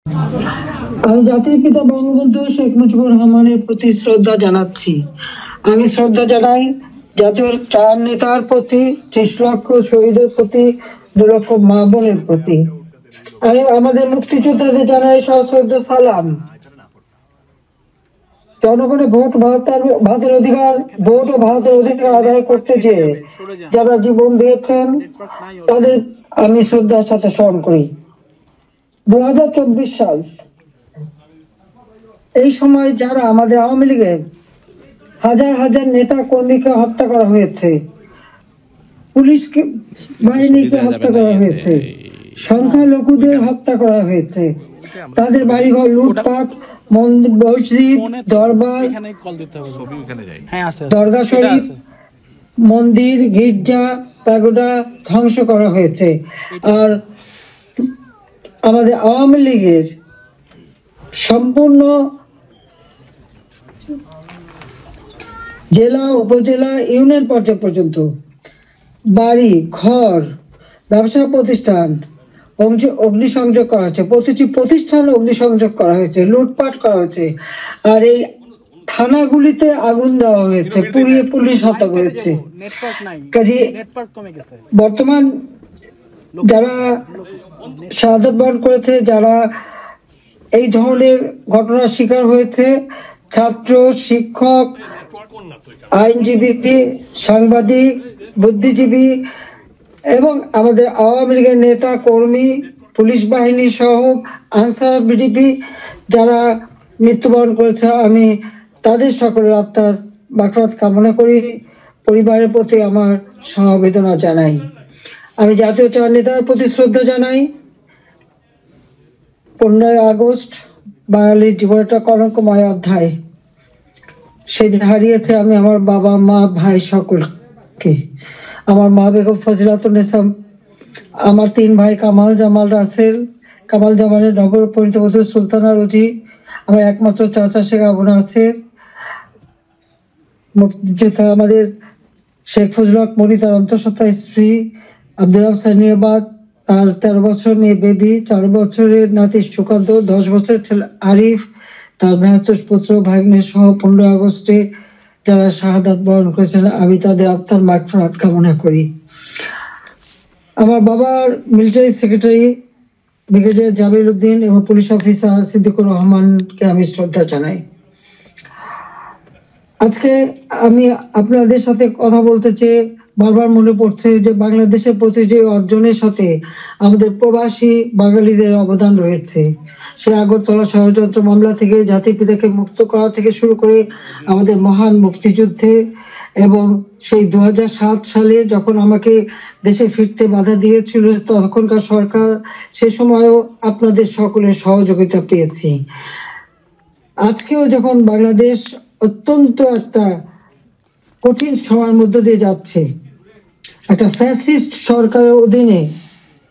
আমি জাতির পিতা বঙ্গবন্ধু শেখ মুজিবুর রহমানের প্রতি শ্রদ্ধা জানাচ্ছি। আমি শ্রদ্ধা জানাই জাতীয় চার নেতার প্রতি, ৩০ লক্ষ শহীদের প্রতি, ২ লক্ষ মা বোনের প্রতি। আমি আমাদের মুক্তিযোদ্ধাদের জানাই সশ্রদ্ধ সালাম। জনগণের ভোট ভারতের অধিকার, ভোট ও ভারতের অধিকার আদায় করতে যে যারা জীবন দিয়েছেন তাদের আমি শ্রদ্ধার সাথে স্মরণ করি। ২০২৪ সাল, এই সময় যারা আমাদের আওয়ামী লীগের হাজার হাজার নেতা কর্মীকে হত্যা করা হয়েছে, পুলিশ বাহিনীকে হত্যা করা হয়েছে, সংখ্যালঘুদের হত্যা করা হয়েছে, তাদের বাড়িঘর লুটপাট, মসজিদ, দরবার, দরগা শরীফ, মন্দির, গির্জা, প্যাগোডা ধ্বংস করা হয়েছে। আর আমাদের আওয়ামী লীগের সম্পূর্ণ জেলা, উপজেলা, ইউনিয়ন পর্যায় পর্যন্ত বাড়ি ঘর, ব্যবসা প্রতিষ্ঠান অগ্নিসংযোগ করা হয়েছে, প্রতিটি প্রতিষ্ঠান অগ্নিসংযোগ করা হয়েছে, লুটপাট করা হয়েছে। আর এই থানাগুলিতে আগুন দেওয়া হয়েছে, পুড়িয়ে পুলিশ হত্যা করেছে। কাজে বর্তমান যারা শাহাদাত বরণ করেছে, যারা এই ধরনের ঘটনার শিকার হয়েছে, ছাত্র, শিক্ষক, আইনজীবী, সাংবাদিক, বুদ্ধিজীবী এবং আমাদের আওয়ামী লীগের নেতা কর্মী, পুলিশ বাহিনী সহ আনসার, বিডিপি যারা মৃত্যুবরণ করেছে, আমি তাদের সকলের আত্মার মাগফিরাত কামনা করি, পরিবারের প্রতি আমার সমবেদনা জানাই। আমি জাতীয় চার নেতার প্রতি শ্রদ্ধা জানাই। 15ই আগস্ট বাঙালির জীবনের একটা কলঙ্কময় অধ্যায়। সেদিন হারিয়েছে আমি আমার বাবা, মা, ভাই সকলকে। আমার মা বেগম ফজিলাতুন্নেসা, আমার 3 ভাই কামাল, জামাল, রাসেল, কামাল জামালের নবপরিণীত বধূ সুলতানা রুজি, আমার একমাত্র চাচা শেখ আবু নাসের, মুক্তিযোদ্ধা আমাদের শেখ ফজলুল হক মনি, তার অন্তঃসত্ত্বা স্ত্রী আব্দুল রাব সানিয়াবাদ, তার 13 বছর মেয়ে বেবি, 4 বছরের নাতি সুকান্ত, 10 বছরের ছেলে আরিফ, তার ভ্রাতুষ পুত্র ভাগ্নে সহ 15 আগস্টে যারা শাহাদাত বরণ করেছেন, আমি তাদের আত্মার মাগফিরাত কামনা করি। আমার বাবার military secretary brigadier Jamil Uddin এবং পুলিশ অফিসার সিদ্দিকুর রহমানকে আমি শ্রদ্ধা জানাই। আজকে আমি আপনাদের সাথে কথা বলতে চেয়ে বারবার মনে পড়ছে যে বাংলাদেশের প্রতিটি অর্জনের সাথে আমাদের প্রবাসী বাঙালিদের অবদান রয়েছে। সে আগরতলা ষড়যন্ত্র মামলা থেকে জাতির পিতাকে মুক্ত করা থেকে শুরু করে আমাদের মহান মুক্তিযুদ্ধে, এবং সেই 2007 সালে যখন আমাকে দেশে ফিরতে বাধা দিয়েছিল তখনকার সরকার, সে সময়ও আপনাদের সকলের সহযোগিতা পেয়েছি। আজকেও যখন বাংলাদেশ অত্যন্ত একটা কঠিন সময়ের মধ্য দিয়ে যাচ্ছে, একটা ফ্যাসিস্ট সরকারের অধীনে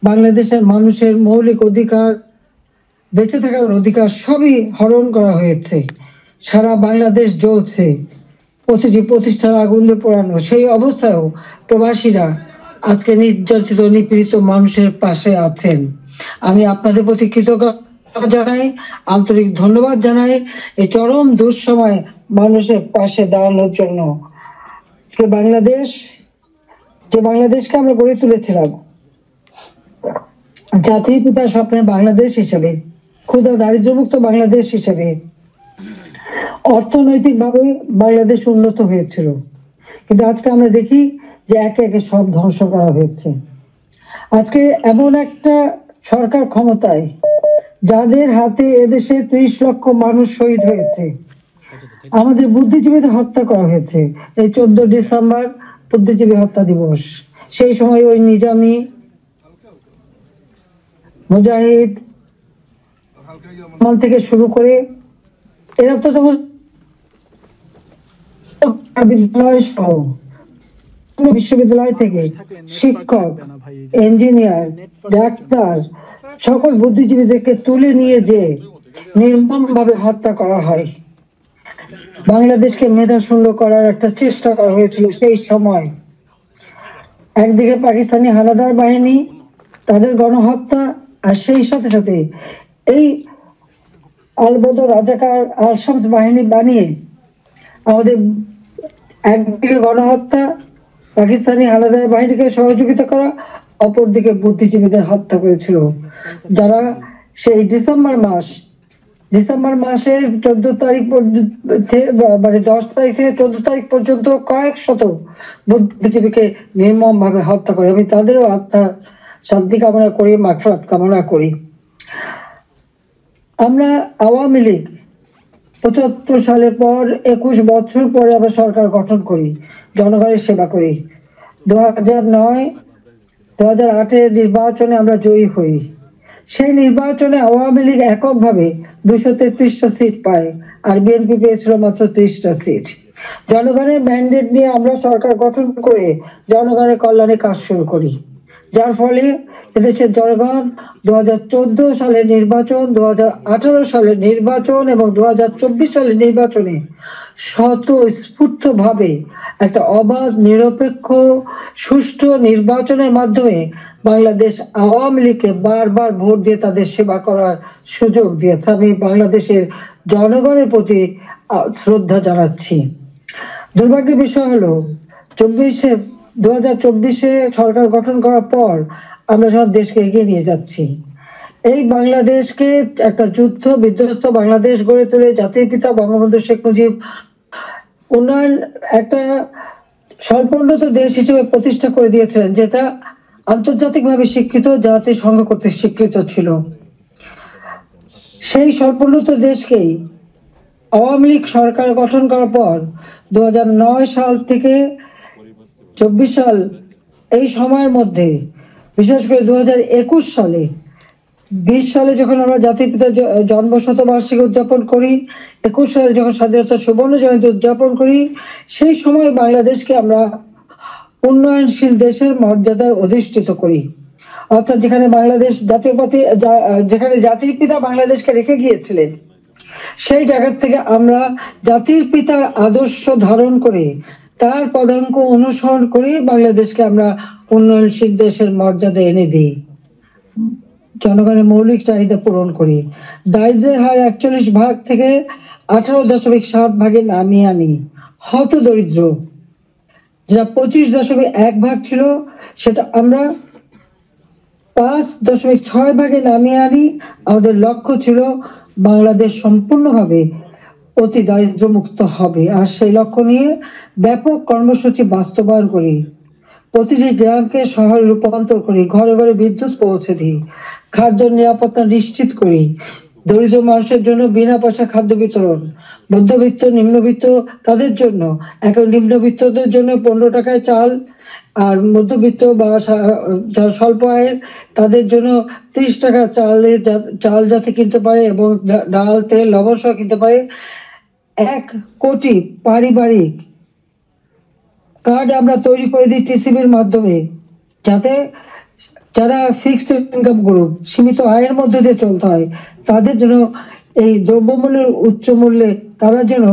বাংলাদেশের মানুষের মৌলিক অধিকার, বেঁচে থাকার অধিকার সবই হরণ করা হয়েছে। সারা বাংলাদেশ জ্বলছে, প্রতিটি প্রতিষ্ঠান আগুন দিয়ে পোড়ানো। সেই অবস্থায়ও প্রবাসীরা আজকে নির্যাতিত, নিপীড়িত মানুষের পাশে আছেন। আমি আপনাদের প্রতি কৃতজ্ঞতা জানাই, আন্তরিক ধন্যবাদ জানাই এই চরম দুঃসময়ে মানুষের পাশে দাঁড়ানোর জন্য। বাংলাদেশ, যে বাংলাদেশকে আমরা গড়ে তুলেছিলাম জাতির পিতার স্বপ্নের বাংলাদেশ হিসেবে, ক্ষুধা দারিদ্র্যমুক্ত বাংলাদেশ হিসেবে, অর্থনৈতিক ভাবে বাংলাদেশ উন্নত হয়েছিল, কিন্তু আজকে আমরা দেখি যে একে একে সব ধ্বংস করা হয়েছে। আজকে এমন একটা সরকার ক্ষমতায় যাদের হাতে এদেশে 30 লক্ষ মানুষ শহীদ হয়েছে, আমাদের বুদ্ধিজীবীদের হত্যা করা হয়েছে। এই 14 ডিসেম্বর বুদ্ধিজীবী হত্যা দিবস, সেই সময় ওই নিজামী, মুজাহিদ থেকে শুরু করে এরা তো বিশ্ববিদ্যালয় থেকে শিক্ষক, ইঞ্জিনিয়ার, ডাক্তার সকল বুদ্ধিজীবীদেরকে তুলে নিয়ে যে নির্মম ভাবে হত্যা করা হয়। বাংলাদেশকে মেধা শূন্য করার একটা চেষ্টা করা হয়েছিল সেই সময়। একদিকে পাকিস্তানি হানাদার বাহিনী, তাদের গণহত্যা, আর সেই সাথে সাথে এই আলবদর রাজাকার আর শামস বাহিনী বানিয়ে আমাদের একদিকে গণহত্যা, পাকিস্তানি হানাদার বাহিনীকে সহযোগিতা করা, অপরদিকে বুদ্ধিজীবীদের হত্যা করেছিল, যারা সেই ডিসেম্বর মাসের 14 তারিখ মানে 10 তারিখ থেকে 14 তারিখ পর্যন্ত কয়েক শত বুদ্ধিজীবীকে নির্মম ভাবে হত্যা করে। আমি তাদেরও আত্মার শান্তি কামনা করি, মাগফিরাত কামনা করি। আমরা আওয়ামী লীগ 75 সালের পর 21 বছর পরে আমরা সরকার গঠন করি, জনগণের সেবা করি। 2008-এর নির্বাচনে আমরা জয়ী হই। সেই নির্বাচনে আওয়ামী লীগ এককভাবে 233টা সিট পায়, আর বিএনপি পেয়েছিল মাত্র 30টা সিট। জনগণের ম্যান্ডেট নিয়ে আমরা সরকার গঠন করে জনগণের কল্যাণে কাজ শুরু করি, যার ফলে এদেশের জনগণ 2014 সালের নির্বাচন, 2018 সালের নির্বাচন এবং 2024 সালের নির্বাচনে স্বতঃস্ফূর্ত ভাবে একটা অবাধ, নিরপেক্ষ, সুষ্ঠু নির্বাচনের মাধ্যমে বাংলাদেশ আওয়ামী লীগকে বারবার ভোট দিয়ে তাদের সেবা করার সুযোগ দিয়েছে। আমি বাংলাদেশের জনগণের প্রতি শ্রদ্ধা জানাচ্ছি। দুর্ভাগ্যের বিষয় হলো 2024-এ সরকার গঠন করার পর আমরা সব দেশকে এগিয়ে নিয়ে যাচ্ছি। এই বাংলাদেশকে একটা যুদ্ধ বিধ্বস্ত বাংলাদেশ গড়ে তুলে জাতির পিতা বঙ্গবন্ধু শেখ মুজিব উন্নয়ন একটা স্বল্পোন্নত দেশ হিসেবে প্রতিষ্ঠা করে দিয়েছিলেন, যেটা আন্তর্জাতিকভাবে স্বীকৃত, জাতিসংঘ কর্তৃক স্বীকৃত ছিল। সেই স্বল্পোন্নত দেশকেই আওয়ামী লীগ সরকার গঠন করার পর 2009 সাল থেকে 24 সাল এই সময়ের মধ্যে, বিশেষ করে 2021 সালে 20 সালে যখন আমরা জাতির পিতার জন্ম শতবার্ষিকী উদযাপন করি, 21 সালে যখন স্বাধীনতা সুবর্ণ জয়ন্তী উদযাপন করি, সেই সময় বাংলাদেশকে আমরা উন্নয়নশীল দেশের মর্যাদায় অধিষ্ঠিত করি। অর্থাৎ যেখানে বাংলাদেশ যেখানে জাতির পিতা বাংলাদেশকে রেখে গিয়েছিলেন, সেই জায়গা থেকে আমরা জাতির পিতার আদর্শ ধারণ করে তার পদাঙ্ক অনুসরণ করে বাংলাদেশকে আমরা উন্নয়নশীল দেশের মর্যাদা এনে দিই, জনগণের মৌলিক চাহিদা পূরণ করি, দারিদ্রের হার 41 ভাগ থেকে 18.7 ভাগে নামিয়ে আনি, হত দরিদ্র যা 25.1 ভাগ ছিল সেটা আমরা 5.6 ভাগে নামিয়ে আনি। আমাদের লক্ষ্য ছিল বাংলাদেশ সম্পূর্ণভাবে অতি দারিদ্র মুক্ত হবে, আর সেই লক্ষ্য নিয়ে ব্যাপক কর্মসূচি বাস্তবায়ন করি। প্রতিটি গ্রামকে শহরে রূপান্তর করি, ঘরে ঘরে বিদ্যুৎ পৌঁছে দিই, খাদ্য নিরাপত্তা নিশ্চিত করি, দরিদ্র মানুষের জন্য বিনা পয়সা খাদ্য বিতরণ, মধ্যবিত্ত নিম্নবিত্ত তাদের জন্য, এখন নিম্নবিত্তদের জন্য 15 টাকায় চাল, আর মধ্যবিত্ত বা যারা স্বল্প আয়ের তাদের জন্য 30 টাকা চাল যাতে কিনতে পারে এবং ডাল, তেল, লবণ সহ কিনতে পারে। 1 কোটি পারিবারিক কার্ড আমরা তৈরি করে দিই টিসিবির মাধ্যমে, যাতে যারা ফিক্সড ইনকাম গ্রুপ, সীমিত আয়ের মধ্যে দিয়ে চলতে হয়, তাদের জন্য এই দ্রব্যমূল্যের উচ্চ মূল্যে তারা যেন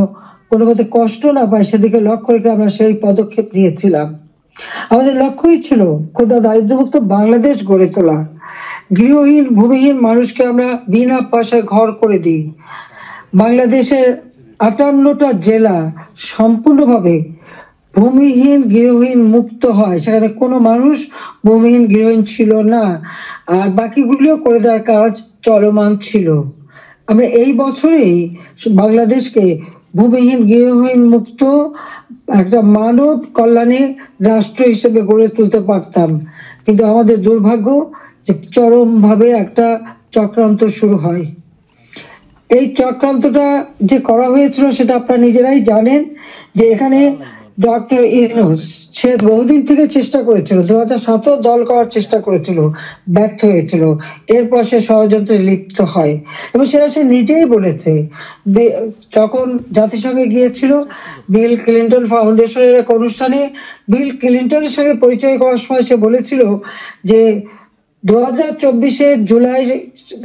কোনো মতে কষ্ট না পায়, সেদিকে লক্ষ্য রেখে আমরা সেই পদক্ষেপ নিয়েছিলাম। আমাদের লক্ষ্যই ছিল ক্ষুধা দারিদ্র্যমুক্ত বাংলাদেশ গড়ে তোলা। গৃহহীন ভূমিহীন মানুষকে আমরা বিনা পয়সায় ঘর করে দিই। বাংলাদেশের 58টা জেলা সম্পূর্ণভাবে ভূমিহীন গৃহহীন মুক্ত হয়, সেখানে কোনো মানুষ ভূমিহীন গৃহহীন ছিল না, আর বাকিগুলিও করে দেওয়ার কাজ চলমান ছিল। আমরা এই বছরেই বাংলাদেশকে ভূমিহীন গৃহহীন মুক্ত একটা মানব কল্যাণে রাষ্ট্র হিসেবে গড়ে তুলতে পারতাম, কিন্তু আমাদের দুর্ভাগ্য যে চরমভাবে একটা চক্রান্ত শুরু হয়। এই চক্রান্তটা যে করা হয়েছিল সেটা আপনারা নিজেরাই জানেন, যে এখানে ডক্টর ইউনূস সে বহুদিন থেকে চেষ্টা করেছিল, 2007 দল করার চেষ্টা করেছিল, ব্যর্থ হয়েছিল। এরপর সে ষড়যন্ত্রে লিপ্ত হয় এবং সেটা সে নিজেই বলেছে। যখন জাতিসংঘে গিয়েছিল বিল ক্লিন্টন ফাউন্ডেশনের এক অনুষ্ঠানে, বিল ক্লিন্টনের সঙ্গে পরিচয় করার সময় সে বলেছিল যে 2024 জুলাই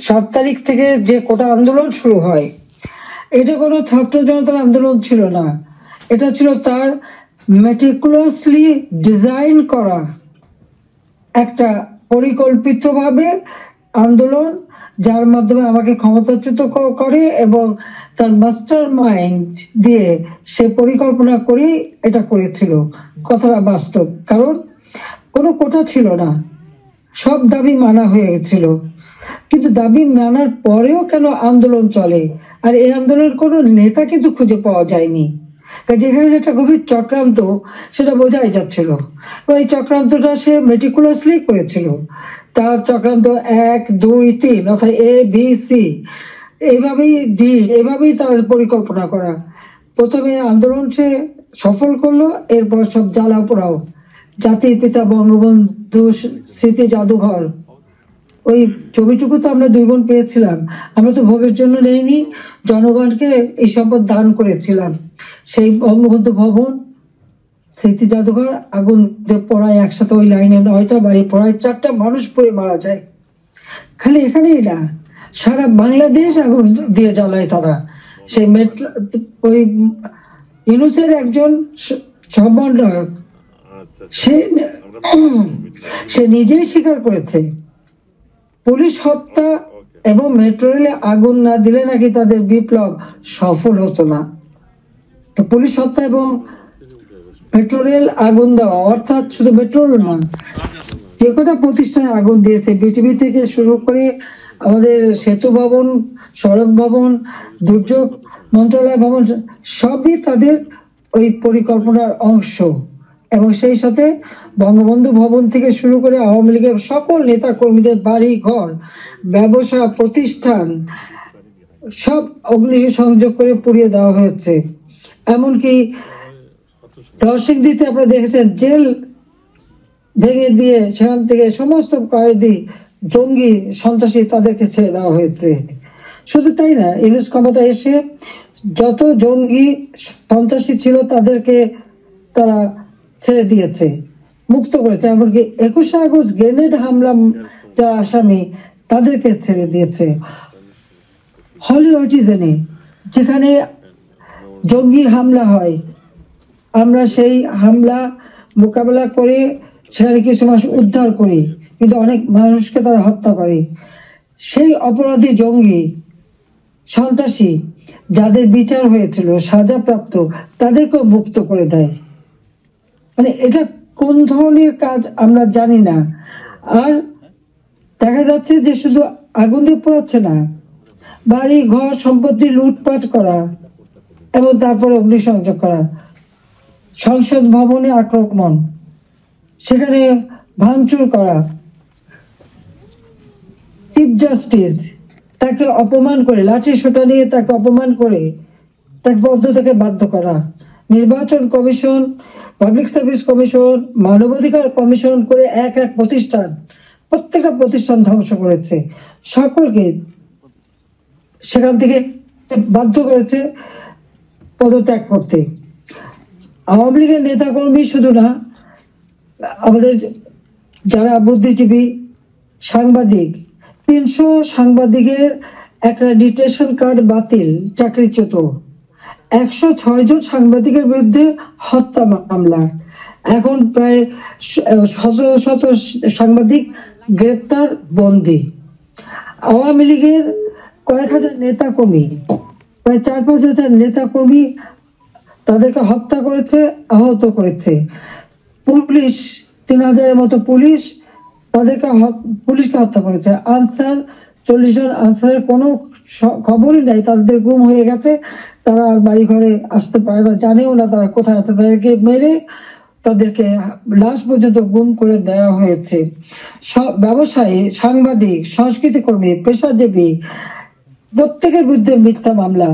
7 তারিখ থেকে যে কোটা আন্দোলন শুরু হয়, এটা কোনো ছাত্র জনতার আন্দোলন ছিল না, এটা ছিল তার মেটিকুলাসলি ডিজাইন করা একটা পরিকল্পিতভাবে আন্দোলন, যার মাধ্যমে আমাকে ক্ষমতাচ্যুত করে এবং তার মাস্টার মাইন্ড দিয়ে সে পরিকল্পনা করে এটা করেছিল। কথাটা বাস্তব, কারণ কোনো কোটা ছিল না, সব দাবি মানা হয়ে গেছিল। কিন্তু দাবি মানার পরেও কেন আন্দোলন চলে, আর এই আন্দোলনের কোনো নেতা কিন্তু খুঁজে পাওয়া যায়নি। যেখানে যেটা গভীর চক্রান্ত সেটা বোঝাই যাচ্ছিল। এই চক্রান্তটা সে মেটিকুলাসলি করেছিল। তার চক্রান্ত 1, 2, 3 অর্থাৎ ABC, এইভাবেই এভাবেই তার পরিকল্পনা করা। প্রথমে আন্দোলন সে সফল করলো, এরপর সব জ্বালা পোড়াও। জাতির পিতা বঙ্গবন্ধু স্মৃতি জাদুঘর, ওই ছবিটুকু তো আমরা 2 বোন পেয়েছিলাম। আমরা তো ভোগের জন্য নেইনি, জনগণকে এই সম্পদ দান করেছিলাম। সেই বঙ্গবন্ধু ভবন, স্মৃতি জাদুঘর আগুন পড়ায় একসাথে, ওই লাইনে 9টা বাড়ি পড়ায় 4টা মানুষ পড়ে মারা যায়। খালি এখানেই না, সারা বাংলাদেশ আগুন দিয়ে জ্বালায় তারা। সেই মেট্রো, ওই ইউনূসের একজন সমন্বয়ক, সে নিজেই স্বীকার করেছে পুলিশ হত্যা এবং মেট্রো রেলে আগুন না দিলে নাকি তাদের বিপ্লব সফল হতো না। তো পুলিশ হত্যা এবং মেট্রো রেল আগুন দেওয়া, অর্থাৎ শুধু মেট্রো রেল নয়, যে কটা প্রতিষ্ঠানে আগুন দিয়েছে, বিটিভি থেকে শুরু করে আমাদের সেতু ভবন, সড়ক ভবন, দুর্যোগ মন্ত্রণালয় ভবন, সবই তাদের ওই পরিকল্পনার অংশ। এবং সেই সাথে বঙ্গবন্ধু ভবন থেকে শুরু করে আওয়ামী লীগের সকল নেতা কর্মীদের বাড়ি ঘর, ব্যবসা প্রতিষ্ঠান সব অগ্নি সংযোগ করে পুড়িয়ে দেওয়া হয়েছে। এমনকি নরসিংদীতে আপনারা দেখেছেন, জেল ভেঙে দিয়ে সেখান থেকে সমস্ত কয়েদি, জঙ্গি, সন্ত্রাসী তাদেরকে ছেড়ে দেওয়া হয়েছে। শুধু তাই না, ইউনূস ক্ষমতা এসে যত জঙ্গি সন্ত্রাসী ছিল তাদেরকে তারা ছেড়ে দিয়েছে, মুক্ত করেছে। এমনকি 21শে আগস্ট গ্রেনেড হামলা যারা আসামি তাদেরকে ছেড়ে দিয়েছে। হলিউডিজনে যেখানে জঙ্গি হামলা হয়, আমরা সেই হামলা মোকাবেলা করে সেখানে কিছু মানুষ উদ্ধার করি, কিন্তু অনেক মানুষকে তারা হত্যা করে। সেই অপরাধী জঙ্গি সন্ত্রাসী যাদের বিচার হয়েছিল, সাজাপ্রাপ্ত, তাদেরকেও মুক্ত করে দেয়। মানে এটা কোন ধরনের কাজ আমরা জানি না। আর দেখা যাচ্ছে যে শুধু আগুন দিয়ে পোড়াচ্ছে না, বাড়ি ঘর সম্পত্তি লুটপাট করা এবং তারপরে অগ্নিসংযোগ করা, সংসদ ভবনে আক্রমণ, সেখানে ভাঙচুর করা, চিফ জাস্টিস তাকে অপমান করে, লাঠি সোটা নিয়ে তাকে অপমান করে তাকে পদ থেকে বাধ্য করা, নির্বাচন কমিশন, পাবলিক সার্ভিস কমিশন, মানবাধিকার কমিশন করে এক এক প্রতিষ্ঠান, প্রত্যেকটা প্রতিষ্ঠান ধ্বংস করেছে। সকলকে সেখান থেকে বাধ্য করেছে পদত্যাগ করতে। আওয়ামী লীগের নেতাকর্মী শুধু না, আমাদের যারা বুদ্ধিজীবী, সাংবাদিক, 300 সাংবাদিকের অ্যাক্রেডিটেশন কার্ড বাতিল, চাকরিচ্যুত। 106 জন সাংবাদিকের বিরুদ্ধে হত্যা মামলা। এখন প্রায় শত সাংবাদিক গ্রেপ্তার, বন্দী। আওয়ামী লীগের কয়েক হাজার নেতা কর্মী, প্রায় 4-5 হাজার নেতা কর্মী তাদেরকে হত্যা করেছে, আহত করেছে। পুলিশ 3000-এর মতো পুলিশ পুলিশকে হত্যা করেছে। আনসার 40 জন আনসারের কোনো খবরই নাই, তাদের গুম হয়ে গেছে, তারা আর বাড়ি ঘরে আসতে পারে না, জানেও না তারা কোথায় আছে। তাদেরকে মেরে তাদেরকে লাশ পর্যন্ত গুম করে দেওয়া হয়েছে। সব ব্যবসায়ী, সাংবাদিক, সংস্কৃতি কর্মী, পেশাজীবী প্রত্যেকের বিরুদ্ধে মিথ্যা মামলা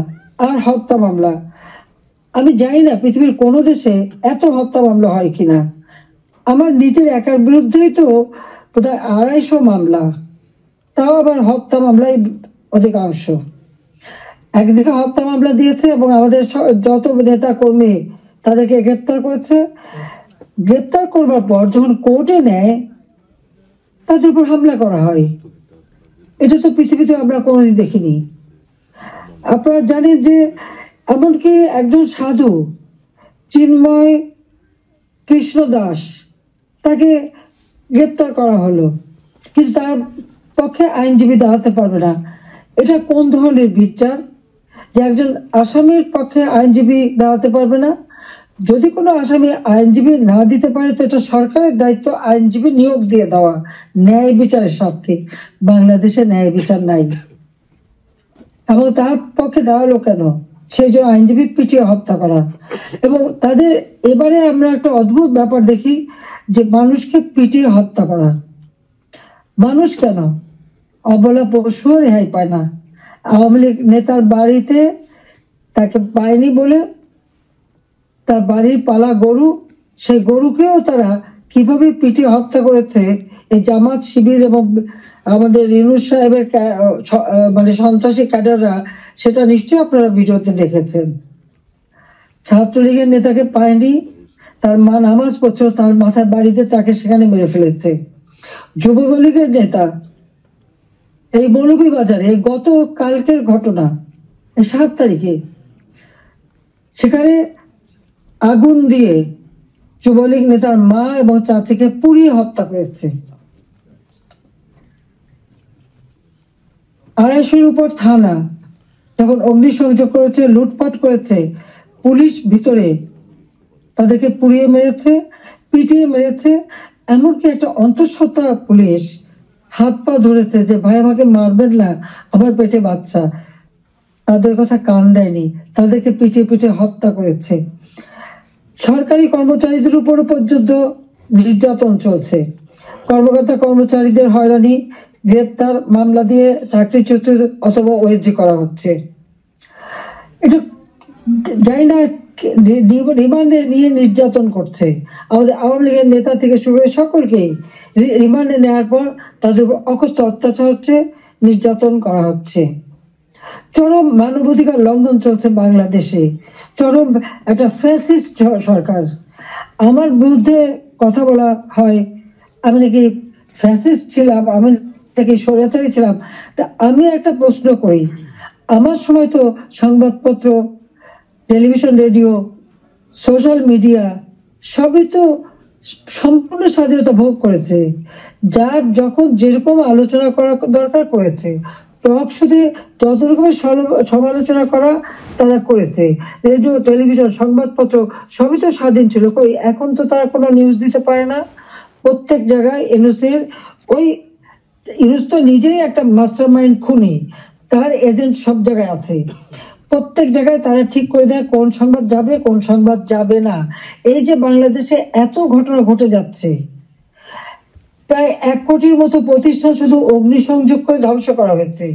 আর হত্যা মামলা। আমি জানি না পৃথিবীর কোন দেশে এত হত্যা মামলা হয় কিনা। আমার নিজের একার বিরুদ্ধেই তো বোধহয় 250 মামলা, তাও আবার হত্যা মামলাই অধিকাংশ। একদিকে হত্যা মামলা দিয়েছে এবং আমাদের যত নেতা কর্মী তাদেরকে গ্রেপ্তার করেছে। গ্রেপ্তার করবার পর যখন কোর্টে নেয়, তাদের উপর হামলা করা হয়। এটা তো পৃথিবীতে আমরা কোনোদিন দেখিনি। আপনারা জানেন যে এমনকি একজন সাধু চিন্ময় কৃষ্ণ দাস, তাকে গ্রেপ্তার করা হলো, কিন্তু তার পক্ষে আইনজীবী দাঁড়াতে পারবে না, এটা কোন ধরনের বিচার যে একজন আসামির পক্ষে আইনজীবী দাঁড়াতে পারবে না? যদি কোনো আসামি আইনজীবী না দিতে পারে তো এটা সরকারের দায়িত্ব আইনজীবী নিয়োগ দিয়ে দেওয়া ন্যায় বিচারের স্বার্থে। বাংলাদেশে ন্যায় বিচার নাই, এবং তার পক্ষে দাঁড়ালো কেন? সেই জন্য আইনজীবী পিটিয়ে হত্যা করা। এবং তাদের এবারে আমরা একটা অদ্ভুত ব্যাপার দেখি যে মানুষকে পিটিয়ে হত্যা করা। মানুষ কেন? অবলা পশুও রেহাই পায় না। আওয়ামী লীগ নেতার বাড়িতে তাকে পায়নি বলে তার বাড়ির পালা গরু, সেই গরুকেও তারা কিভাবে পিটিয়ে হত্যা করেছে এই জামাত শিবির এবং আমাদের ইউনূস সাহেবের মানে সন্ত্রাসী ক্যাডাররা, সেটা নিশ্চয়ই আপনারা ভিডিওতে দেখেছেন। ছাত্রলীগের নেতাকে পায়নি, তার মা নামাজ পড়ছিল, তার মাথার বাড়িতে তাকে সেখানে মেরে ফেলেছে। যুবলীগের নেতা এই মৌলভীবাজারে গত কালকের ঘটনা 7 তারিখে সেখানে আগুন দিয়ে যুবলীগ নেতার মা এবং চাচিকে পুড়িয়ে হত্যা করেছে। 250-এর উপর থানা যখন অগ্নিসংযোগ করেছে, লুটপাট করেছে, পুলিশ ভিতরে তাদেরকে পুড়িয়ে মেরেছে, পিটিয়ে মেরেছে। এমনকি একটা অন্তঃসত্ত্বা পুলিশ হাত পা ধরেছে যে ভাই আমাকে মারবেন না, আমার পেটে বাচ্চা। তাদের কথা কান দেয়নি, তাদেরকে পিটিয়ে পিটিয়ে হত্যা করেছে। সরকারি কর্মচারীদের উপর পর্যন্ত নির্যাতন চলছে। কর্মকর্তা কর্মচারীদের হয়রানি, গ্রেপ্তার, মামলা দিয়ে চাকরিচ্যুত অথবা ওএসডি করা হচ্ছে। এটা জানি না রিমান্ডে নিয়ে নির্যাতন করছে। আমাদের আওয়ামী লীগের নেতা থেকে শুরু করে সকলকেই রিমান্ডে নেওয়ার পর তাদের উপর অকথ্য অত্যাচার হচ্ছে, নির্যাতন করা হচ্ছে। চরম মানবাধিকার লঙ্ঘন চলছে বাংলাদেশে, চরম একটা ফ্যাসিস্ট সরকার। আমার বিরুদ্ধে কথা বলা হয় আমি নাকি ফ্যাসিস্ট ছিলাম, আমি নাকি স্বৈরাচারী ছিলাম। তা আমি একটা প্রশ্ন করি, আমার সময় তো সংবাদপত্র, টেলিভিশন, রেডিও, সোশ্যাল মিডিয়া সবই তো সম্পূর্ণ স্বাধীনতা ভোগ করেছে। যার যখন যেরকম আলোচনা করা দরকার করেছে, টক শোতে যত রকমের সমালোচনা করা তারা করেছে। রেডিও, টেলিভিশন, সংবাদপত্র সবই তো স্বাধীন ছিল। কই এখন তো তারা কোনো নিউজ দিতে পারে না। প্রত্যেক জায়গায় ইউনূস তো নিজেই একটা মাস্টার মাইন্ড খুনি, তার এজেন্ট সব জায়গায় আছে। প্রত্যেক জায়গায় তারা ঠিক করে দেয় কোন সংবাদ যাবে, কোন সংবাদ যাবে না। এই যে বাংলাদেশে এত ঘটনা ঘটে যাচ্ছে, প্রায় 1 কোটির মতো প্রতিষ্ঠান শুধু অগ্নিসংযোগ করে ধ্বংস করা হয়েছে।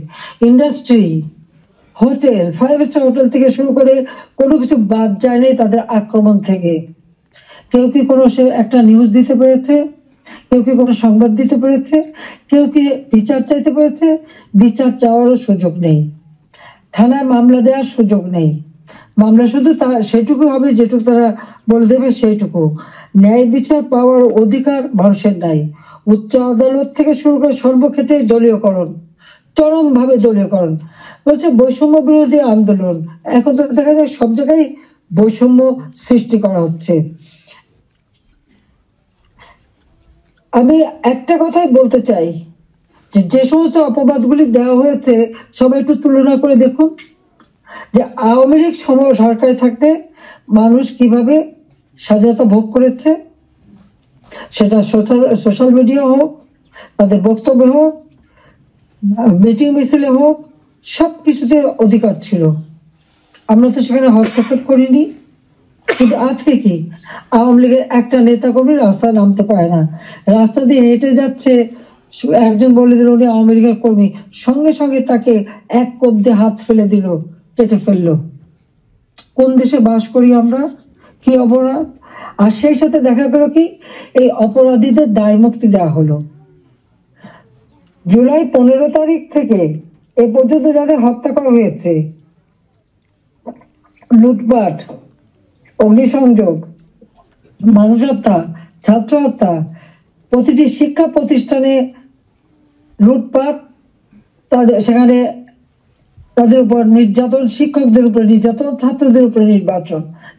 ইন্ডাস্ট্রি, হোটেল, 5 স্টার হোটেল থেকে শুরু করে কোনো কিছু বাদ যায়নি তাদের আক্রমণ থেকে। কেউ কি কোনো একটা নিউজ দিতে পেরেছে? কেউ কি কোনো সংবাদ দিতে পেরেছে? কেউ কি বিচার চাইতে পেরেছে? বিচার চাওয়ারও সুযোগ নেই, থানায় মামলা দেওয়ার সুযোগ নেই। মামলা শুধু সেটুকু হবে যেটুকু তারা বলে দেবে সেইটুকু। ন্যায় বিচার পাওয়ার অধিকার মানুষের নাই। উচ্চ আদালত থেকে শুরু করে সর্বক্ষেত্রে দলীয়করণ, চরম ভাবে দলীয়করণ। বলছে বৈষম্য বিরোধী আন্দোলন, এখন তো দেখা যায় সব জায়গায় বৈষম্য সৃষ্টি করা হচ্ছে। আমি একটা কথাই বলতে চাই, যে সমস্ত অপবাদগুলি দেওয়া হয়েছে সবাই একটু তুলনা করে দেখুন যে আওয়ামী লীগ সরকারে থাকতে মানুষ কিভাবে স্বাধীনতা ভোগ করেছে। সেটা সোশ্যাল মিডিয়া হোক, তাদের বক্তব্য হোক, মিটিং মিছিলে হোক, সবকিছুতে অধিকার ছিল। আমরা তো সেখানে হস্তক্ষেপ করিনি। কিন্তু আজকে কি আওয়ামী লীগের একটা নেতা কর্মী রাস্তায় নামতে পারে না, রাস্তা দিয়ে হেঁটে যাচ্ছে, একজন বলে দিল উনি আওয়ামী লীগের কর্মী, সঙ্গে সঙ্গে তাকে এক কোপ দিয়ে হাত ফেলে দিল, কেটে ফেললো। কোন দেশে বাস করি আমরা? কি অপরাধ! আর সেই সাথে দেখা গেল কি এই অপরাধীদের দায় মুক্তি দেওয়া হলো। জুলাই 15 তারিখ থেকে এ পর্যন্ত যাদের হত্যা করা হয়েছে, লুটপাট, অগ্নিসংযোগ, মানুষ হত্যা, ছাত্র হত্যা, প্রতিটি শিক্ষা প্রতিষ্ঠানে লুটপাট, সেখানে তাদের উপর নির্যাতন, শিক্ষকদের উপরে নির্যাতন, ছাত্রদের উপরে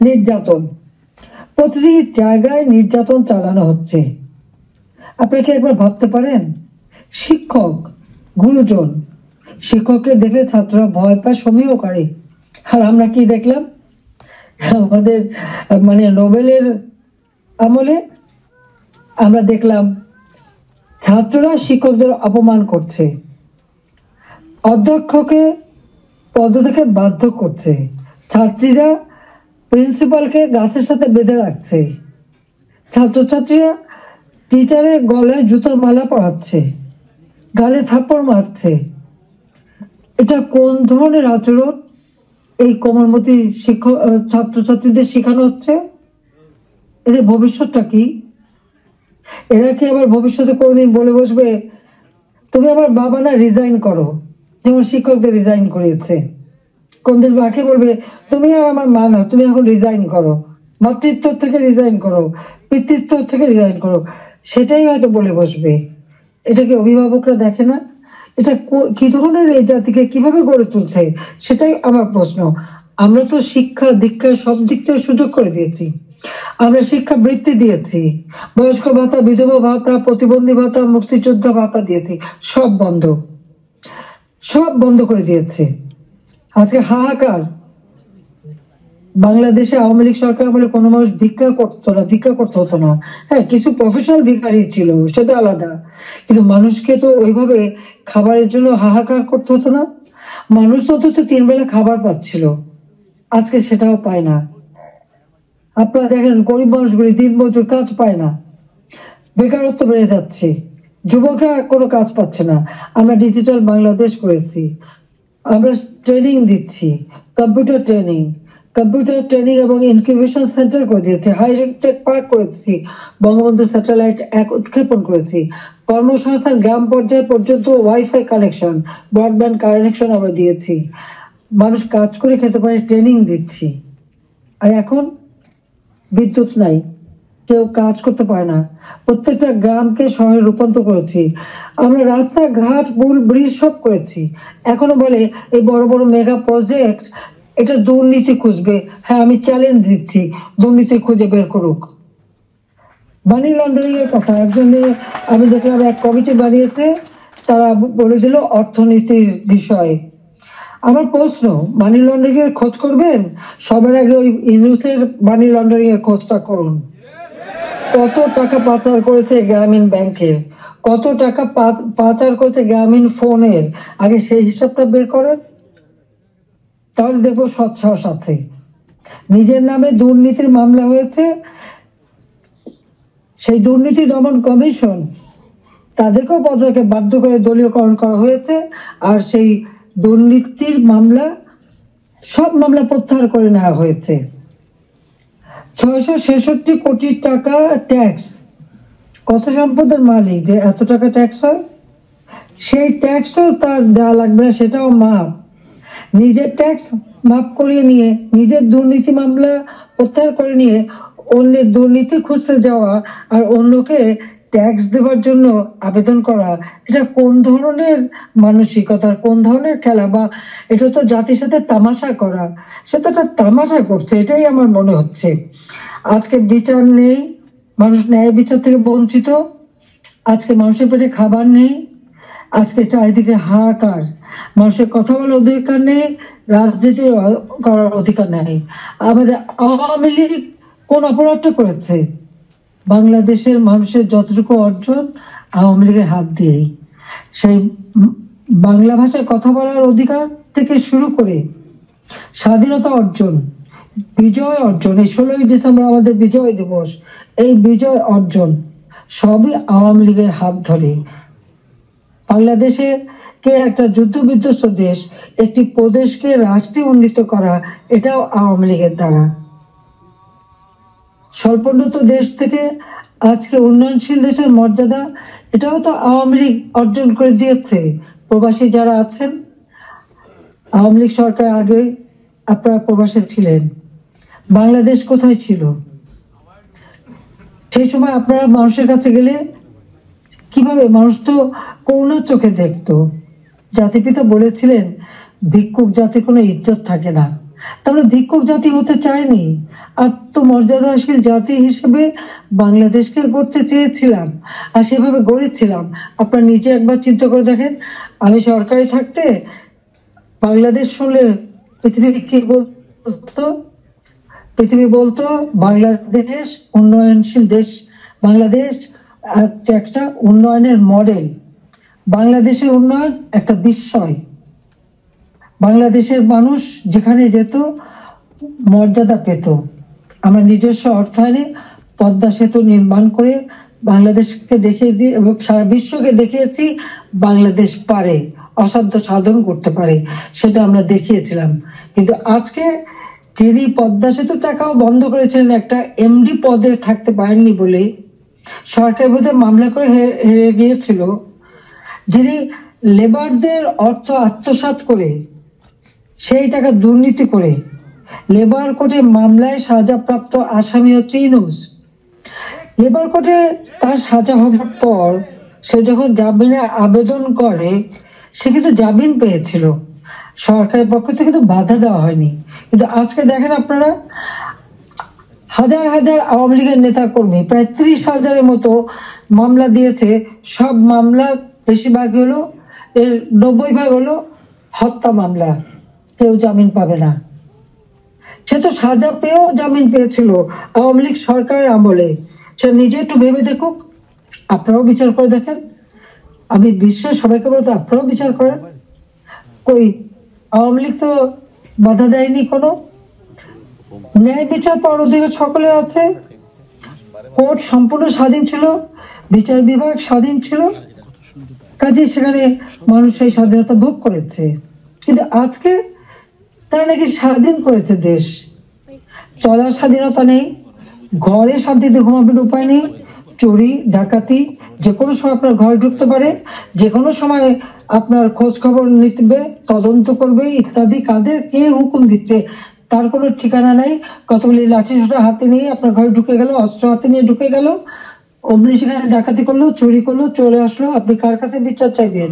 নির্যাতন, প্রতিটি জায়গায় নির্যাতন চালানো হচ্ছে। আপনি কি একবার ভাবতে পারেন শিক্ষক গুরুজন। শিক্ষককে দেখলে ছাত্ররা ভয় পায়, সমীহ করে। আর আমরা কি দেখলাম আমাদের মানে নোবেলের আমলে? আমরা দেখলাম ছাত্ররা শিক্ষকদের অপমান করছে, অধ্যক্ষকে পদ থেকে বাধ্য করছে, ছাত্রীরা প্রিন্সিপালকে গাছের সাথে বেঁধে রাখছে, ছাত্রছাত্রীরা টিচারের গলায় জুতোর মালা পরাচ্ছে, গালে থাপ্পড় মারছে। এটা কোন ধরনের আচরণ এই কোমলমতি শিক্ষক ছাত্রছাত্রীদের শেখানো হচ্ছে? এদের ভবিষ্যৎটা কি? এরা কি আবার ভবিষ্যতে কোনদিন বলে বসবে তুমি আমার বাবা না, রিজাইন করো, যেমন শিক্ষকদের রিজাইন করিয়েছে? কোনদিন বাকে বলবে তুমি আর আমার মা না, তুমি এখন রিজাইন করো, মাতৃত্ব থেকে রিজাইন করো, পিতৃত্ব থেকে রিজাইন করো? সেটাই হয়তো বলে বসবে। এটা কি অভিভাবকরা দেখে না? এটা কি ধরনের এই জাতিকে কিভাবে গড়ে তুলছে সেটাই আমার প্রশ্ন। আমরা তো শিক্ষা দীক্ষা সব দিক থেকে সুযোগ করে দিয়েছি, আমরা শিক্ষা বৃত্তি দিয়েছি, বয়স্ক ভাতা, বিধবা ভাতা, প্রতিবন্ধী ভাতা, মুক্তিযোদ্ধা ভাতা দিয়েছি, সব বন্ধ, সব বন্ধ করে দিয়েছে। আজকে হাহাকার। বাংলাদেশে আওয়ামী লীগ সরকার আমলে কোনো মানুষ ভিক্ষা করতো না, ভিক্ষা করতে হতো না। হ্যাঁ, কিছু প্রফেশনাল ভিখারি ছিল, সেটা আলাদা, কিন্তু মানুষকে তো ওইভাবে খাবারের জন্য হাহাকার করতে হতো না। মানুষ তো অন্তত 3 বেলা খাবার পাচ্ছিল, আজকে সেটাও পায় না। আপনারা দেখেন গরিব মানুষগুলি দিনমজুর, কাজ পায় না, বেকারত্ব বেড়ে যাচ্ছে, যুবকরা কোনো কাজ পাচ্ছে না। আমরা ডিজিটাল বাংলাদেশ করেছি, আমরা ট্রেনিং দিচ্ছি, কম্পিউটার ট্রেনিং এবং ইনকিউবেশন সেন্টার করে দিয়েছি, হাইটেক পার্ক করেছি, বঙ্গবন্ধু স্যাটেলাইট 1 উৎক্ষেপণ করেছি, কর্মসংস্থান গ্রাম পর্যায়ে পর্যন্ত ওয়াইফাই কানেকশন, ব্রডব্যান্ড কানেকশন আমরা দিয়েছি, মানুষ কাজ করে খেতে পারে, ট্রেনিং দিচ্ছি। আর এখন বিদ্যুৎ নাই, কেউ কাজ করতে পারে না, প্রত্যেকটা গ্রামকে শহরে রূপান্তর করেছি, আমরা রাস্তাঘাট পুল ব্রিজ সব করেছি। এখনো বলে এই বড় বড় মেগা প্রজেক্ট, এটা দুর্নীতি খুঁজবে। হ্যাঁ, আমি চ্যালেঞ্জ দিচ্ছি, দুর্নীতি খুঁজে বের করুক। মানি লন্ডারিং এর কথা একজন, আমি দেখলাম এক কমিটি বানিয়েছে, তারা বলে দিল অর্থনীতির বিষয়ে। আমার প্রশ্ন, মানি লন্ডারিং এর খোঁজ করবেন, সবার আগে ওই ইউনুসের মানি লন্ডারিং এর খোঁজটা করুন। কত টাকা পাচার করেছে গ্রামীণ ব্যাংকের, কত টাকা পাচার করেছে গ্রামীণ ফোনের, আগে সেই হিসাবটা বের করেন, তাহলে দেখবো স্বচ্ছ সাথে। নিজের নামে দুর্নীতির মামলা হয়েছে, সেই দুর্নীতি দমন কমিশন তাদেরকেও পদকে বাধ্য করে দলীয়করণ করা হয়েছে, আর সেই দুর্নীতির মামলা, সব মামলা প্রত্যাহার করে নেওয়া হয়েছে। 666 কোটি টাকা ট্যাক্স, কত সম্পদের মালিক যে এত টাকা ট্যাক্স হয়? সেই ট্যাক্সও তার দেওয়া লাগবে না, সেটাও মাপ। নিজের ট্যাক্স মাফ করিয়ে নিয়ে, নিজের দুর্নীতি মামলা প্রত্যাহার করে নিয়ে অন্যের দুর্নীতি খুঁজতে যাওয়া আর অন্যকে ট্যাক্স দেওয়ার জন্য আবেদন করা, এটা কোন ধরনের মানসিকতার, কোন ধরনের খেলা? বা এটা তো জাতির সাথে তামাশা করা, সেটা একটা তামাশা করছে, এটাই আমার মনে হচ্ছে। আজকে বিচার নেই, মানুষ ন্যায় বিচার থেকে বঞ্চিত, আজকে মানুষের পেটে খাবার নেই, আজকে চারিদিকে হাহাকার, মানুষের কথা বলার অধিকার নেই, রাজনীতি করার অধিকার নেই। আমাদের আওয়ামী লীগ কোন অপরাধটা করেছে? বাংলাদেশের মানুষের যতটুকু অর্জন আওয়ামী লীগের হাত দিয়েই, সেই বাংলা ভাষায় কথা বলার অধিকার থেকে শুরু করে স্বাধীনতা অর্জন, বিজয় অর্জন, এই 16ই ডিসেম্বর আমাদের বিজয় দিবস, এই বিজয় অর্জন সবই আওয়ামী লীগের হাত ধরে। বাংলাদেশে কে একটা যুদ্ধ বিধ্বস্ত দেশ, একটি প্রদেশকে রাষ্ট্রে উন্নীত করা, এটাও আওয়ামী লীগের দ্বারা। স্বল্পোন্নত দেশ থেকে আজকে উন্নয়নশীল দেশের মর্যাদা, এটাও তো আওয়ামী লীগ অর্জন করে দিয়েছে। প্রবাসী যারা আছেন, আওয়ামী লীগ সরকার আগে আপনারা প্রবাসী ছিলেন, বাংলাদেশ কোথায় ছিল? সেই সময় আপনারা মানুষের কাছে গেলে কিভাবে, মানুষ তো করুণার চোখে দেখতো। জাতিপিতা বলেছিলেন ভিক্ষুক জাতির কোনো ইজ্জত থাকে না, আমরা ভিক্ষুক জাতি হতে চাইনি, আত্মমর্যাদাশীল জাতি হিসেবে বাংলাদেশকে গড়তে চেয়েছিলাম আর সেভাবে গড়েছিলাম। আপনারা নিজে একবার চিন্তা করে দেখেন, আমি সরকারি থাকতে বাংলাদেশ শুনলে পৃথিবী কি বলতো? পৃথিবী বলতো বাংলাদেশ উন্নয়নশীল দেশ, বাংলাদেশ একটা উন্নয়নের মডেল, বাংলাদেশের উন্নয়ন একটা বিস্ময়। বাংলাদেশের মানুষ যেখানে যেত মর্যাদা পেত। আমরা নিজস্ব অর্থায়নে পদ্মা সেতু নির্মাণ করে বাংলাদেশকে দেখিয়ে দিয়ে এবং সারা বিশ্বকে দেখিয়েছি বাংলাদেশ পারে, অসাধ্য সাধন করতে পারে, সেটা আমরা দেখিয়েছিলাম। কিন্তু আজকে যিনি পদ্মা সেতু টাকাও বন্ধ করেছিলেন একটা এমডি পদে থাকতে পারেননি বলে সরকার বোধহয় মামলা করে হেরে গিয়েছিল, যিনি লেবারদের অর্থ আত্মসাৎ করে সেই টাকা দুর্নীতি করে লেবার কোর্টে মামলায় সাজাপ্রাপ্ত আসামি হচ্ছে ইউনূস। লেবার কোর্টে তার সাজা হওয়ার পর সে যখন জামিনে আবেদন করে সে কিন্তু জামিন পেয়েছিল, সরকারের পক্ষ থেকে কিন্তু বাধা দেওয়া হয়নি। কিন্তু আজকে দেখেন আপনারা, হাজার হাজার আওয়ামী লীগের নেতা কর্মী প্রায় 30,000-এর মতো মামলা দিয়েছে। সব মামলা বেশিরভাগ হলো, 90% হলো হত্যা মামলা, কেউ জামিন পাবে না। সে তো সাজা পেয়েও জামিন পেয়েছিল আওয়ামী লীগ সরকারের আমলে। সে নিজে একটু ভেবে দেখুক, আপনারাও বিচার করে দেখেন। আমি বিশ্বের সবাইকে বলতে আপনারাও বিচার করেন। কই আওয়ামী লীগ তো বাধা দেয়নি কোনো। ন্যায় বিচার পাওয়ার অধিকার সকলের আছে, কোর্ট সম্পূর্ণ স্বাধীন ছিল, বিচার বিভাগ স্বাধীন ছিল, কাজে সেখানে মানুষ সেই স্বাধীনতা ভোগ করেছে। কিন্তু আজকে তারা নাকি স্বাধীন করেছে দেশ, চলার স্বাধীনতা নেই, ঘরে শান্তিতে ঘুমাবেন উপায় নেই, চুরি ডাকাতি যে কোনো সময় আপনার ঘরে ঢুকতে পারে, যে কোনো সময় আপনার খোঁজ খবর নিতে, তদন্ত করবে ইত্যাদি। কাদের কে হুকুম দিচ্ছে তার কোনো ঠিকানা নাই। কতগুলি লাঠি সোটা হাতে নিয়ে আপনার ঘরে ঢুকে গেল, অস্ত্র হাতে নিয়ে ঢুকে গেল, অমনি সেখানে ডাকাতি করলো, চুরি করলো, চলে আসলো। আপনি কার কাছে বিচার চাইবেন?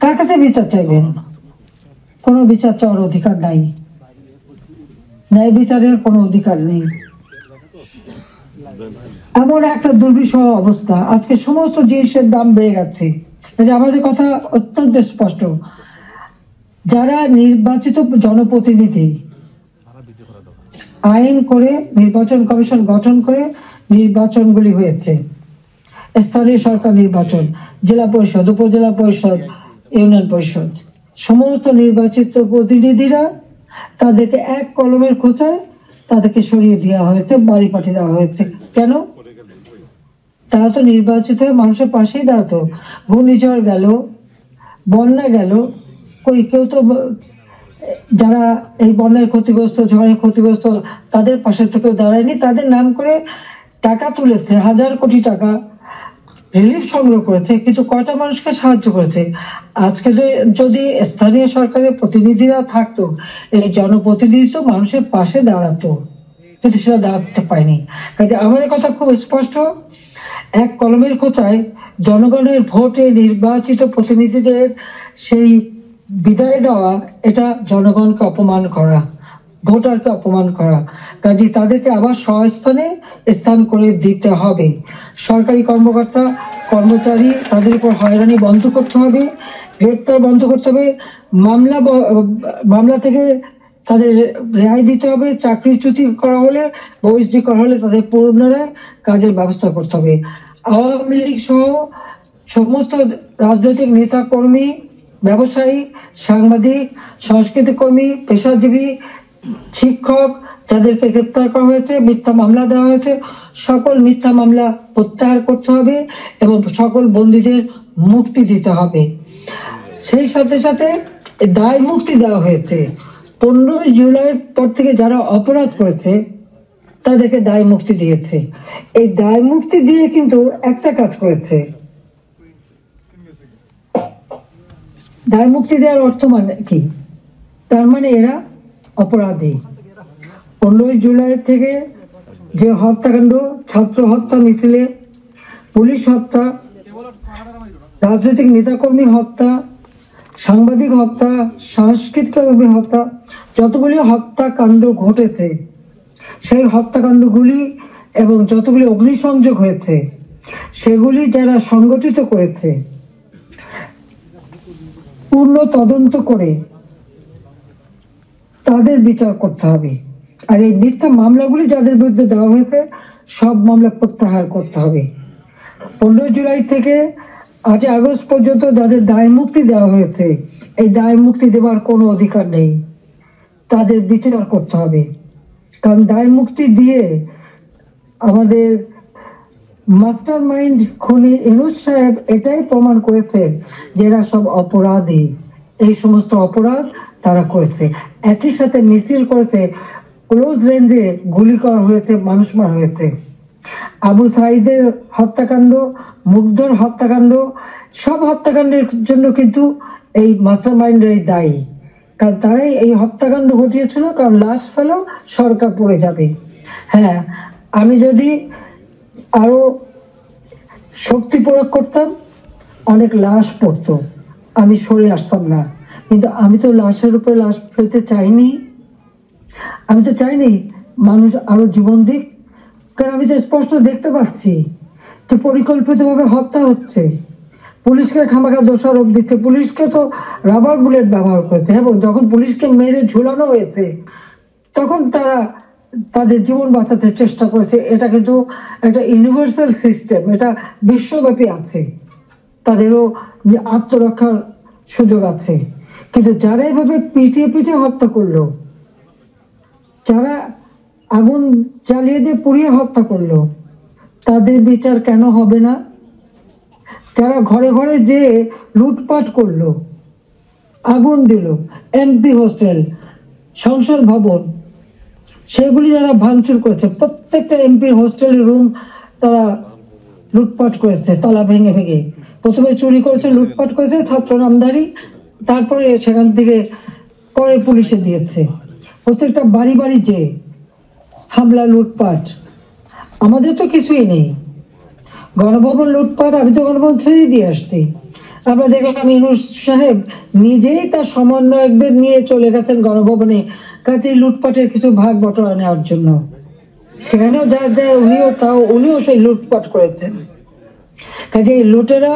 কার কাছে বিচার চাইবেন? কোনো বিচার চাওয়ার অধিকার নাই, ন্যায় বিচারের কোনো অধিকার নেই। এমন একটা দুর্বিষহ অবস্থা, আজকে সমস্ত জিনিসের দাম বেড়ে গেছে। আমাদের কথা অত্যন্ত স্পষ্ট, যারা নির্বাচিত জনপ্রতিনিধি আইন করে নির্বাচন কমিশন গঠন করে নির্বাচনগুলি হয়েছে, স্থানীয় সরকার নির্বাচন, জেলা পরিষদ, উপজেলা পরিষদ, ইউনিয়ন পরিষদ, সমস্ত নির্বাচিত প্রতিনিধিরা তাদেরকে এক কলমের খোঁচায় তাদেরকে সরিয়ে দেওয়া হয়েছে, বাড়ি পাঠিয়ে দেওয়া হয়েছে। কেন? তারা তো নির্বাচিত হয়ে মানুষের পাশেই দাঁড়াতো। ঘূর্ণিঝড় গেল, বন্যা গেল, কই কেউ তো যারা এই বন্যায় ক্ষতিগ্রস্ত, ঝড়ে ক্ষতিগ্রস্ত তাদের পাশে তো কেউ দাঁড়ায়নি। তাদের নাম করে টাকা তুলেছে, 1000 কোটি টাকা রিলিফ সংগ্রহ করেছে, কিন্তু কয়টা মানুষকে সাহায্য করেছে? আজকে যদি স্থানীয় সরকারের প্রতিনিধিরা থাকতো, এই জনপ্রতিনিধি তো মানুষের পাশে দাঁড়াতো, কিন্তু সেটা দাঁড়াতে পায়নি। কাজে আমাদের কথা খুব স্পষ্ট, এক কলমের খোঁচায় জনগণের ভোটে নির্বাচিত প্রতিনিধিদের সেই বিদায় দেওয়া, এটা জনগণকে অপমান করা, ভোটারকে অপমান করা। কাজে তাদেরকে আবার স্বস্থানে স্থান করে দিতে হবে। সরকারি কর্মকর্তা কর্মচারী তাদের উপর হয়রানি বন্ধ করতে হবে, গ্রেপ্তার বন্ধ করতে হবে, মামলা থেকে তাদের রেহাই দিতে হবে, চাকরিচ্যুতি করা হলে, বহিষ্কৃতি করা হলে তাদের পুনরায় কাজের ব্যবস্থা করতে হবে। আওয়ামী লীগ সহ সমস্ত রাজনৈতিক নেতা কর্মী, ব্যবসায়ী, সাংবাদিক, সংস্কৃতি কর্মী, পেশাজীবী, শিক্ষক যাদেরকে গ্রেপ্তার করা হয়েছে, মিথ্যা মামলা দেওয়া হয়েছে, সকল মিথ্যা মামলা প্রত্যাহার করতে হবে এবং সকল বন্দীদের মুক্তি দিতে হবে। সেই সাথে সাথে দায় মুক্তি দেওয়া হয়েছে। 15 জুলাইয়ের পর থেকে যারা অপরাধ করেছে তাদেরকে দায় মুক্তি দিয়েছে। এই দায় মুক্তি দিয়ে কিন্তু একটা কাজ করেছে, দায় মুক্তি দেওয়ার অর্থ মানে কি? তার মানে এরা অপরাধী। 15 জুলাই থেকে যে হত্যাকাণ্ড, ছাত্র হত্যা মিছিলে, পুলিশ হত্যা, রাজনৈতিক নেতাকর্মী হত্যা, সাংবাদিক হত্যা, সাংস্কৃতিক কর্মী হত্যা, যতগুলি হত্যাকাণ্ড ঘটেছে, সেই হত্যাকাণ্ডগুলি এবং যতগুলি অগ্নিসংযোগ হয়েছে, সেগুলি যারা সংগঠিত করেছে পূর্ণ তদন্ত করে তাদের বিচার করতে হবে। আর এই মিথ্যা মামলাগুলি যাদের বিরুদ্ধে দেওয়া হয়েছে, সব মামলা প্রত্যাহার করতে হবে। 15 জুলাই থেকে 8 আগস্ট পর্যন্ত যাদের দায় মুক্তি দেওয়া হয়েছে, এই দায় মুক্তি দেওয়ার কোনো অধিকার নেই, তাদের বিচার করতে হবে। কারণ দায় মুক্তি দিয়ে আমাদের মাস্টার মাইন্ড খুনি ইউনূস সাহেব এটাই প্রমাণ করেছে যে এরা সব অপরাধী, এই সমস্ত অপরাধ তারা করেছে। একই সাথে মিছিল করেছে, ক্লোজ রেঞ্জে গুলি করা হয়েছে, মানুষ মারা হয়েছে। আবু সাঈদের হত্যাকাণ্ড, মুগ্ধর হত্যাকাণ্ড, সব হত্যাকাণ্ডের জন্য কিন্তু এই মাস্টার মাইন্ডেরই দায়ী। কারণ তারাই এই হত্যাকাণ্ড ঘটিয়েছিল, কারণ লাশ ফেলেও সরকার পড়ে যাবে। হ্যাঁ, আমি যদি আরো শক্তি প্রয়োগ করতাম, অনেক লাশ পড়তো, আমি সরে আসতাম না। কিন্তু আমি তো লাশের উপরে লাশ ফেলতে চাইনি, আমি তো চাইনি মানুষ আরো জীবন দিক। কারণ আমি তো স্পষ্ট দেখতে পাচ্ছি যে পরিকল্পিতভাবে হত্যা হচ্ছে। পুলিশকে খামাখা দোষারোপ দিচ্ছে, পুলিশকে তো রাবার বুলেট ব্যবহার করেছে, এবং যখন পুলিশকে মেরে ঝুলানো হয়েছে তখন তারা তাদের জীবন বাঁচাতে চেষ্টা করেছে। এটা কিন্তু একটা ইউনিভার্সাল সিস্টেম, এটা বিশ্বব্যাপী আছে, তাদেরও আত্মরক্ষার সুযোগ আছে। কিন্তু যারা এভাবে পিটিয়ে পিটিয়ে হত্যা করলো, যারা আগুন জ্বালিয়ে দিয়ে পুড়িয়ে হত্যা করলো, তাদের বিচার কেন হবে না? যারা ঘরে ঘরে যে লুটপাট করলো, আগুন দিল, এমপি হোস্টেল, সংসদ ভবন, সেগুলি যারা ভাঙচুর করেছে, প্রত্যেকটা এমপির হোস্টেলের রুম তারা লুটপাট করেছে তালা ভেঙে ভেঙে। প্রথমে চুরি করেছে, লুটপাট করেছে ছাত্র নামধারী, তারপরে সেখান থেকে পরে পুলিশে দিয়েছে। প্রত্যেকটা বাড়ি বাড়ি যে হামলা, লুটপাট। আমাদের তো কিছুই নেই, গণভবন লুটপাট, আমি তো গণভবন ছেড়ে দিয়ে আসছি। আমরা দেখলাম ইউনূস সাহেব নিজেই তার সমন্বয়কদের নিয়ে চলে গেছেন গণভবনে, কাজে লুটপাটের কিছু ভাগ বটরা নেওয়ার জন্য। সেখানেও যা যায় উনিও সেই লুটপাট করেছেন। কাজে এই লুটেরা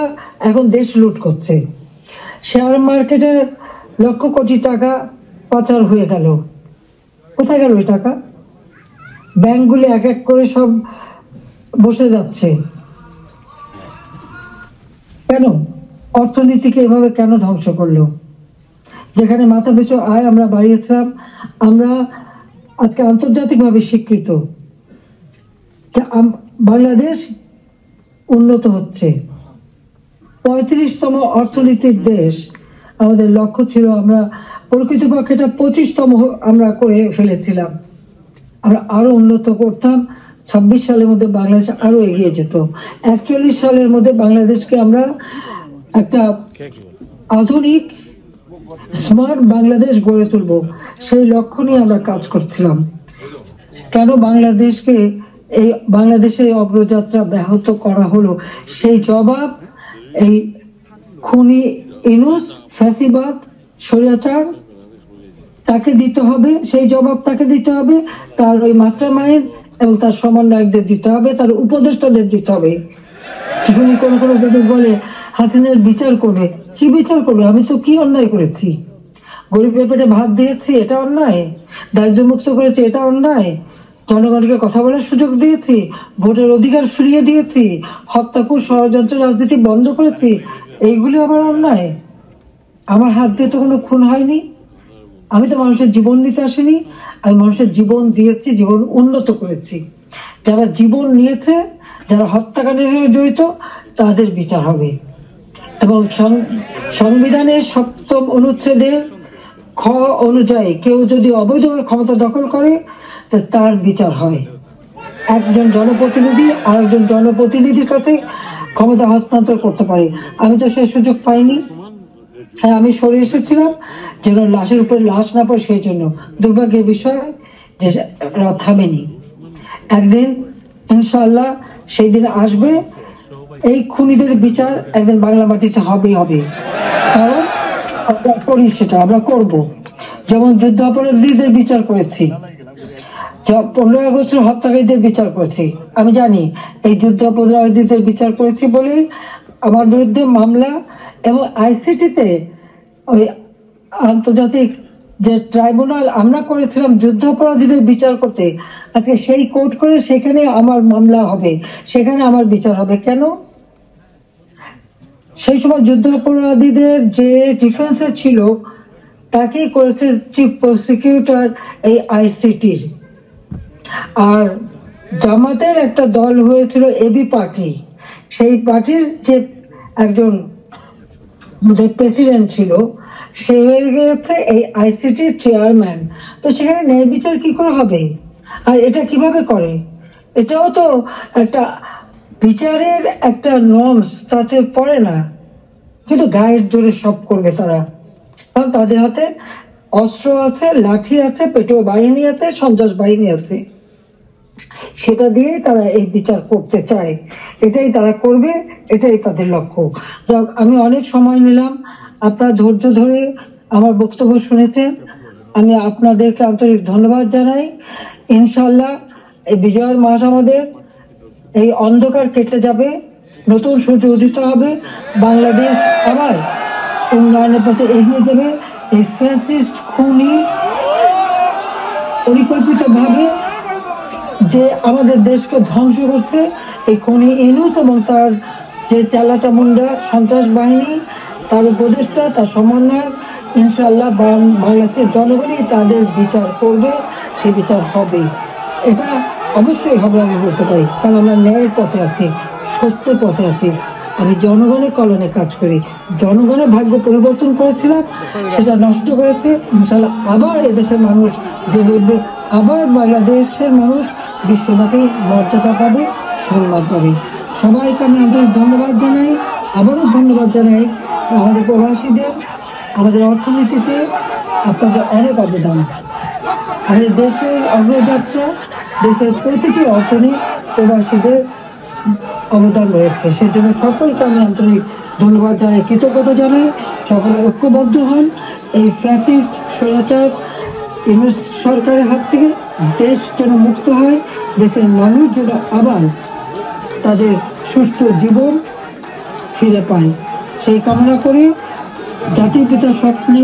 এখন দেশ লুট করছে। শেয়ার মার্কেটে লক্ষ কোটি টাকা পাচার হয়ে গেল, কোথায় গেল ওই টাকা? ব্যাংকগুলি এক এক করে সব বসে যাচ্ছে। কেন? অর্থনীতিকে এভাবে কেন ধ্বংস করলো? যেখানে মাথা পিছু আয় আমরা বাড়িয়েছিলাম, আমরা আজকে আন্তর্জাতিকভাবে স্বীকৃত, বাংলাদেশ উন্নত হচ্ছে, 35তম অর্থনীতির দেশ আমাদের লক্ষ্য ছিল। আমরা প্রকৃতপক্ষে এটা 25তম আমরা করে ফেলেছিলাম। আমরা আরো উন্নত করতাম, 26 সালের মধ্যে বাংলাদেশ আরো এগিয়ে যেত। 41 সালের মধ্যে বাংলাদেশকে আমরা একটা আধুনিক স্মার্ট বাংলাদেশ গড়ে তুলব, সেই লক্ষ্য নিয়ে আমরা কাজ করছিলাম। কেন বাংলাদেশের অগ্রযাত্রা ব্যাহত করা হলো, সেই জবাব এই খুনি ইউনূস, ফ্যাসিবাদ, স্বৈরাচার, তাকে দিতে হবে। সেই জবাব তাকে দিতে হবে, তার ওই মাস্টার মাইন্ড এবং তার সমন্বয়কদের দিতে হবে, তার উপদেষ্টাদের দিতে হবে। কোনো বলে হাসিনার বিচার করবে, কি বিচার করবে? আমি তো কি অন্যায় করেছি? গরিবের পেটে ভাত দিয়েছি, এটা অন্যায়? দারিদ্র মুক্ত করেছি, এটা অন্যায়? জনগণকে কথা বলার সুযোগ দিয়েছি, ভোটের অধিকার ফিরিয়ে দিয়েছি, হত্যাকুর ষড়যন্ত্র রাজনীতি বন্ধ করেছি, এইগুলি আমার অন্যায়? আমার হাত দিয়ে তো কোনো খুন হয়নি, আমি তো মানুষের জীবন নিতে আসিনি, আমি মানুষের জীবন দিয়েছি, জীবন উন্নত করেছি। যারা জীবন নিয়েছে, যারা হত্যাকাণ্ডের সঙ্গে জড়িত, তাদের বিচার হবে। এবং সংবিধানের 7ম অনুচ্ছেদের খ অনুযায়ী কেউ যদি অবৈধভাবে ক্ষমতা দখল করে, তার বিচার হয়। একজন জনপ্রতিনিধি আর একজন জনপ্রতিনিধির কাছে ক্ষমতা হস্তান্তর করতে পারে। আমি তো সেই সুযোগ পাইনি। হ্যাঁ, আমি সরে এসেছিলাম যেন লাশের উপরে লাশ না পড়ে, সেই জন্য দুর্ভাগ্যের বিষয় যে থামেনি। একদিন ইনশাআল্লাহ সেই দিন আসবে, এই খুনিদের বিচার একদিন বাংলা মাটিতে হবেই হবে। কারণ আমরা করি, সেটা আমরা করব। যেমন যুদ্ধাপরাধীদের বিচার করেছি, 15 আগস্টের হত্যাকারীদের বিচার করেছি। আমি জানি এই যুদ্ধাপরাধীদের বিচার করেছি বলে আমার বিরুদ্ধে মামলা, এবং আইসিটিতে ওই আন্তর্জাতিক যে ট্রাইব্যুনাল আমরা করেছিলাম যুদ্ধাপরাধীদের বিচার করতে, আজকে সেই কোর্ট করে সেখানে আমার মামলা হবে, সেখানে আমার বিচার হবে। কেন? সেই সময় যুদ্ধাপরাধীদের যে ডিফেন্সে ছিল তাকে করেছে চিফ প্রসিকিউটর এই আইসিটির। আর জামাতের একটা দল হয়েছিল এবি পার্টি, সেই পার্টির যে একজন প্রেসিডেন্ট ছিল সে হয়ে গেছে এই আইসিটির চেয়ারম্যান। তো সেখানে ন্যায় বিচার কি করে হবে? আর এটা কিভাবে করে? এটাও তো একটা বিচারের একটা নর্মস তাতে পড়ে না, কিন্তু গায়ের জোরে সব করবে তারা। কারণ তাদের হাতে অস্ত্র আছে, লাঠি আছে, পেটোয়া বাহিনী আছে, সন্ত্রাস বাহিনী আছে, সেটা দিয়ে তারা এই বিচার করতে চায়। এটাই তারা করবে, এটাই তাদের লক্ষ্য। যাক, আমি অনেক সময় নিলাম, আপনারা ধৈর্য ধরে আমার বক্তব্য শুনেছেন, আমি আপনাদেরকে আন্তরিক ধন্যবাদ জানাই। ইনশাল্লাহ এই বিজয়ের মাস আমাদের, এই অন্ধকার কেটে যাবে, নতুন সূর্য উদিত হবে, বাংলাদেশ আবার উন্নয়নের পথে এগিয়ে দেবে। এই ফ্যাসিস্ট খুনি পরিকল্পিতভাবে যে আমাদের দেশকে ধ্বংস করছে, এই খুনি ইউনূস এবং তার যে চালাচামুন্ডা সন্ত্রাস বাহিনী, তার উপদেষ্টা, তার সমন্বয়ক, ইনশাআল্লাহ বাংলাদেশের জনগণই তাদের বিচার করবে, সে বিচার হবে। এটা অবশ্যই হবে, আমি বলতে পারি, কারণ আমরা ন্যায়ের পথে আছি, সত্যের পথে আছি। আমি জনগণের কল্যাণে কাজ করি। জনগণের ভাগ্য পরিবর্তন করেছিলাম, সেটা নষ্ট করেছে। ইনশাআল্লাহ আবার এদেশের মানুষ জেগে উঠবে, আবার বাংলাদেশের মানুষ বিশ্বব্যাপী মর্যাদা পাবে, সম্মান পাবে। সবাইকে আমি আন্তরিক ধন্যবাদ জানাই। আবারও ধন্যবাদ জানাই আমাদের প্রবাসীদের, আমাদের অর্থনীতিতে আপনাদের অনেক অবদান। আমাদের দেশের অগ্রযাত্রা, দেশের প্রতিটি অর্থনী প্রবাসীদের অবদান রয়েছে। সেজন্য সকলকে আমি আন্তরিক ধন্যবাদ জানাই, কৃতজ্ঞতা জানাই। সকলে ঐক্যবদ্ধ হন, এই ফ্যাসিস্ট স্বৈরাচার ইউনূস সরকারের হাত থেকে দেশ যেন মুক্ত হয়, দেশের মানুষ যেন আবার তাদের সুস্থ জীবন ফিরে পায়, সেই কামনা করে জাতির পিতার স্বপ্নে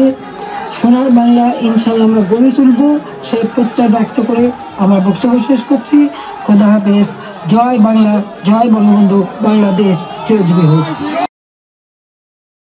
সোনার বাংলা ইনশাল্লাহ আমরা গড়ে তুলব, সেই প্রত্যয় ব্যক্ত করে আমার বক্তব্য শেষ করছি। খোদা হাফেজ। জয় বাংলা, জয় বঙ্গবন্ধু, বাংলাদেশ চিরজীবী হোক।